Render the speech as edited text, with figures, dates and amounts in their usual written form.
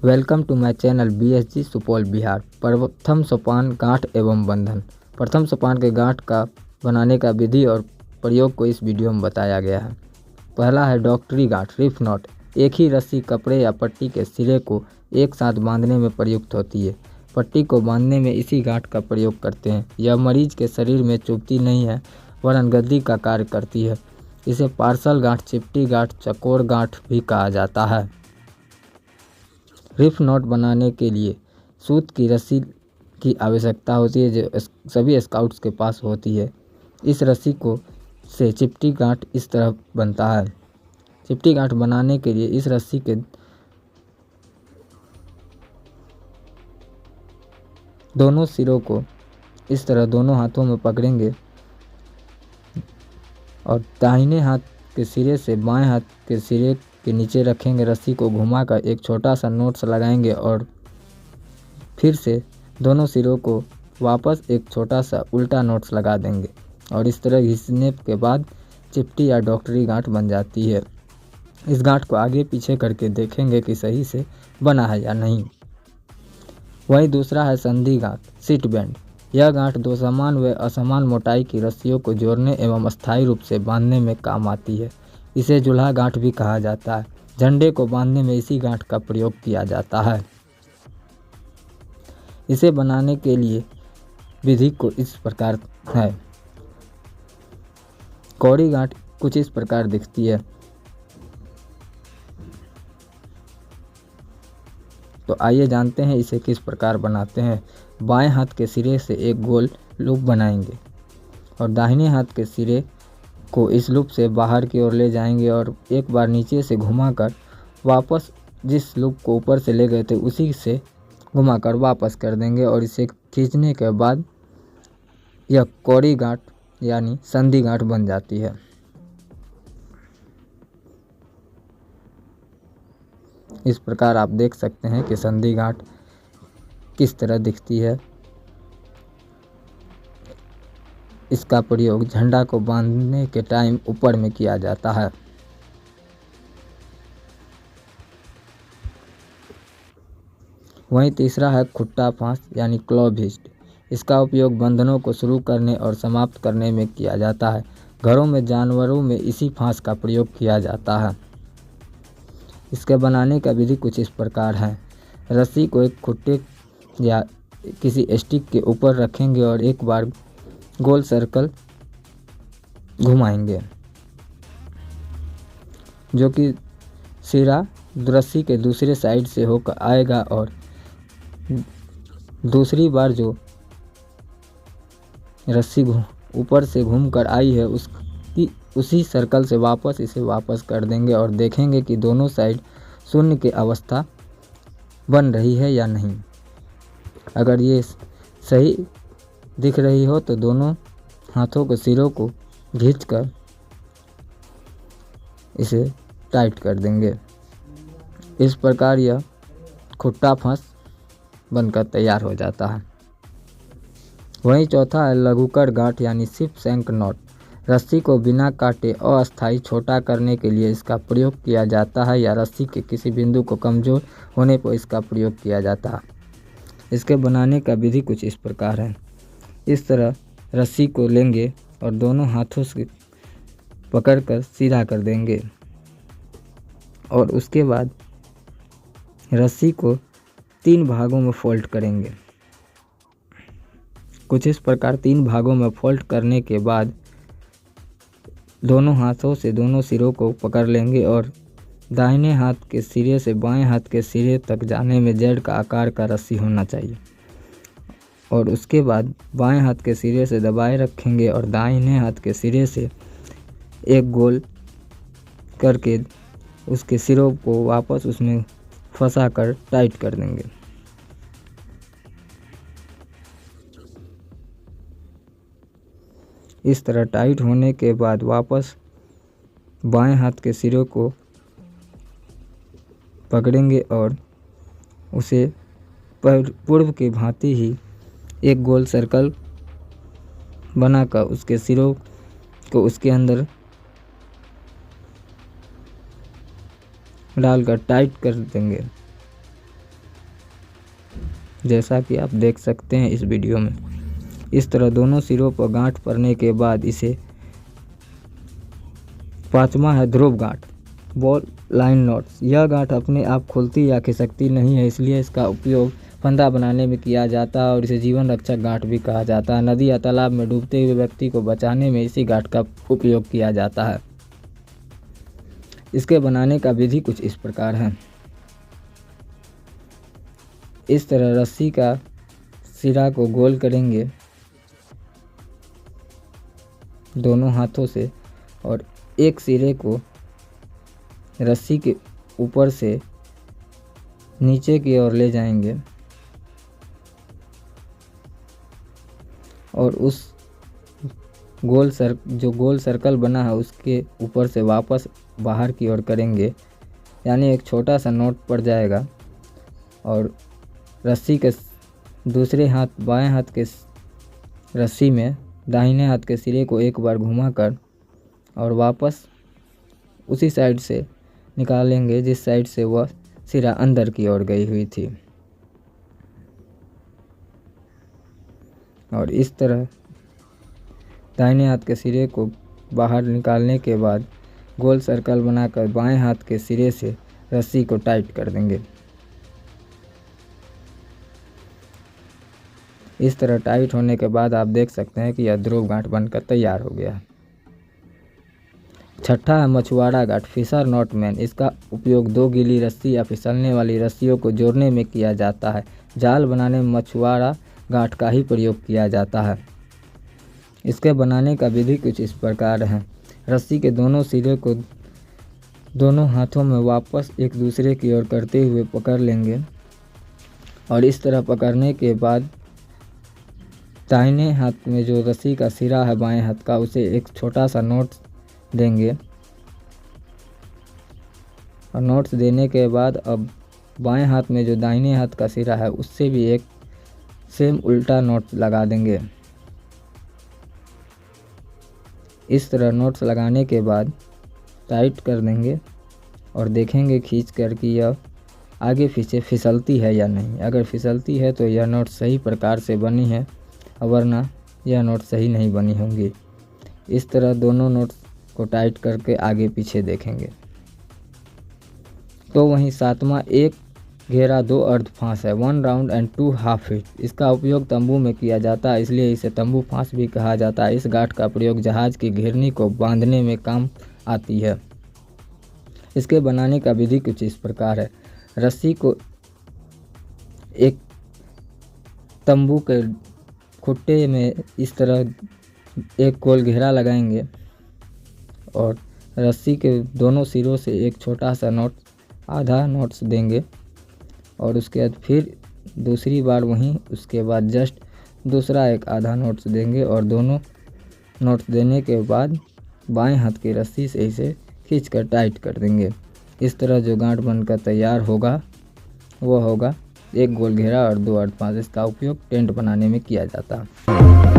Welcome to my channel BSG Supaul Bihar. प्रथम सोपान गांठ एवं बंधन। प्रथम सोपान के गांठ का बनाने का विधि और प्रयोग को इस वीडियो में बताया गया है। पहला है डॉक्टरी गांठ रिफ नॉट। एक ही रस्सी कपड़े या पट्टी के सिरे को एक साथ बांधने में प्रयुक्त होती है। पट्टी को बांधने में इसी गांठ का प्रयोग करते हैं। यह मरीज के शरीर में चुभती नहीं है वरन गद्दी का कार्य करती है। इसे पार्सल गांठ, चिपटी गांठ, चकोर गांठ भी कहा जाता है। रिफ नॉट बनाने के लिए सूत की रस्सी की आवश्यकता होती है जो सभी स्काउट्स के पास होती है। इस रस्सी को से चिपटी गांठ इस तरह बनता है। चिपटी गांठ बनाने के लिए इस रस्सी के दोनों सिरों को इस तरह दोनों हाथों में पकड़ेंगे और दाहिने हाथ के सिरे से बाएं हाथ के सिरे के नीचे रखेंगे। रस्सी को घुमाकर एक छोटा सा नोट्स लगाएंगे और फिर से दोनों सिरों को वापस एक छोटा सा उल्टा नोट्स लगा देंगे और इस तरह घिसने के बाद चिपटी या डॉक्टरी गांठ बन जाती है। इस गांठ को आगे पीछे करके देखेंगे कि सही से बना है या नहीं। वहीं दूसरा है संधि गांठ सीट बैंड। यह गांठ दो समान व असमान मोटाई की रस्सियों को जोड़ने एवं अस्थायी रूप से बांधने में काम आती है। इसे जुल्हा गांठ भी कहा जाता है। झंडे को बांधने में इसी गांठ का प्रयोग किया जाता है। इसे बनाने के लिए विधि को इस प्रकार है। कौड़ी गांठ कुछ इस प्रकार दिखती है। तो आइए जानते हैं इसे किस प्रकार बनाते हैं। बाएं हाथ के सिरे से एक गोल लूप बनाएंगे और दाहिने हाथ के सिरे को इस लूप से बाहर की ओर ले जाएंगे और एक बार नीचे से घुमाकर वापस जिस लूप को ऊपर से ले गए थे उसी से घुमाकर वापस कर देंगे और इसे खींचने के बाद यह कौड़ी गांठ यानी संधि गांठ बन जाती है। इस प्रकार आप देख सकते हैं कि संधि गांठ किस तरह दिखती है। इसका प्रयोग झंडा को बांधने के टाइम ऊपर में किया जाता है। वहीं तीसरा है खुट्टा फांस यानी क्लॉव हिस्ट। इसका उपयोग बंधनों को शुरू करने और समाप्त करने में किया जाता है। घरों में जानवरों में इसी फांस का प्रयोग किया जाता है। इसके बनाने का विधि कुछ इस प्रकार है। रस्सी को एक खुट्टे या किसी स्टिक के ऊपर रखेंगे और एक बार गोल सर्कल घुमाएंगे जो कि सिरा रस्सी के दूसरे साइड से होकर आएगा और दूसरी बार जो रस्सी ऊपर से घूमकर आई है उसी सर्कल से इसे वापस कर देंगे और देखेंगे कि दोनों साइड शून्य की अवस्था बन रही है या नहीं। अगर ये सही दिख रही हो तो दोनों हाथों के सिरों को खींचकर इसे टाइट कर देंगे। इस प्रकार यह खुट्टा फांस बनकर तैयार हो जाता है। वहीं चौथा है लघुकर गांठ यानी सिप शैंक नॉट। रस्सी को बिना काटे अस्थायी छोटा करने के लिए इसका प्रयोग किया जाता है या रस्सी के किसी बिंदु को कमजोर होने पर इसका प्रयोग किया जाता है। इसके बनाने का विधि कुछ इस प्रकार है। इस तरह रस्सी को लेंगे और दोनों हाथों से पकड़कर सीधा कर देंगे और उसके बाद रस्सी को 3 भागों में फोल्ड करेंगे। कुछ इस प्रकार 3 भागों में फोल्ड करने के बाद दोनों हाथों से दोनों सिरों को पकड़ लेंगे और दाहिने हाथ के सिरे से बाएं हाथ के सिरे तक जाने में जेड का आकार का रस्सी होना चाहिए और उसके बाद बाएं हाथ के सिरे से दबाए रखेंगे और दाहिने हाथ के सिरे से एक गोल करके उसके सिरों को वापस उसमें फंसा कर टाइट कर देंगे। इस तरह टाइट होने के बाद वापस बाएं हाथ के सिरों को पकड़ेंगे और उसे पूर्व की भांति ही एक गोल सर्कल बनाकर उसके सिरों को उसके अंदर डालकर टाइट कर देंगे। जैसा कि आप देख सकते हैं इस वीडियो में। इस तरह दोनों सिरों पर गांठ पड़ने के बाद इसे पांचवा है ध्रुव गांठ, बॉल लाइन नॉट्स। यह गांठ अपने आप खुलती या खिसकती नहीं है, इसलिए इसका उपयोग फंदा बनाने में किया जाता है और इसे जीवन रक्षक गांठ भी कहा जाता है। नदी या तालाब में डूबते हुए व्यक्ति को बचाने में इसी गांठ का उपयोग किया जाता है। इसके बनाने का विधि कुछ इस प्रकार है। इस तरह रस्सी का सिरा को गोल करेंगे दोनों हाथों से और एक सिरे को रस्सी के ऊपर से नीचे की ओर ले जाएंगे और उस जो गोल सर्कल बना है उसके ऊपर से वापस बाहर की ओर करेंगे, यानी एक छोटा सा नोट पड़ जाएगा। और रस्सी के दूसरे हाथ बाएं हाथ के रस्सी में दाहिने हाथ के सिरे को एक बार घुमाकर और वापस उसी साइड से निकालेंगे जिस साइड से वह सिरा अंदर की ओर गई हुई थी। और इस तरह दाहिने हाथ के सिरे को बाहर निकालने के बाद गोल सर्कल बनाकर बाएं हाथ के सिरे से रस्सी को टाइट कर देंगे। इस तरह टाइट होने के बाद आप देख सकते हैं कि यह ध्रुव गांठ बनकर तैयार हो गया। छठा है मछुआरा गांठ, फिशर नॉट मैन। इसका उपयोग दो गीली रस्सी या फिसलने वाली रस्सियों को जोड़ने में किया जाता है। जाल बनाने में मछुआरा गांठ का ही प्रयोग किया जाता है। इसके बनाने का विधि कुछ इस प्रकार है। रस्सी के दोनों सिरे को दोनों हाथों में वापस एक दूसरे की ओर करते हुए पकड़ लेंगे और इस तरह पकड़ने के बाद दाहिने हाथ में जो रस्सी का सिरा है बाएं हाथ का, उसे एक छोटा सा नोट देंगे और नोट्स देने के बाद अब बाएं हाथ में जो दाहिने हाथ का सिरा है उससे भी एक सेम उल्टा नोट लगा देंगे। इस तरह नोट्स लगाने के बाद टाइट कर देंगे और देखेंगे खींच कर कि यह आगे पीछे फिसलती है या नहीं। अगर फिसलती है तो यह नोट सही प्रकार से बनी है, वरना यह नोट सही नहीं बनी होंगी। इस तरह दोनों नोट्स को टाइट करके आगे पीछे देखेंगे। तो वहीं सातवां एक घेरा दो अर्ध फांस है, 1 राउंड एंड 2 हाफ हिट। इसका उपयोग तंबू में किया जाता है, इसलिए इसे तंबू फांस भी कहा जाता है। इस गांठ का प्रयोग जहाज की घेरनी को बांधने में काम आती है। इसके बनाने का विधि कुछ इस प्रकार है। रस्सी को एक तंबू के खुट्टे में इस तरह एक गोल घेरा लगाएंगे और रस्सी के दोनों सिरों से एक छोटा सा नोट आधा नोट्स देंगे और उसके बाद फिर दूसरी बार वहीं उसके बाद जस्ट दूसरा एक आधा नोट्स देंगे और दोनों नोट्स देने के बाद बाएं हाथ की रस्सी से इसे खींचकर टाइट कर देंगे। इस तरह जो गांठ बनकर तैयार होगा वह होगा एक गोल घेरा और 2 अर्ध फांस। इसका उपयोग टेंट बनाने में किया जाता है।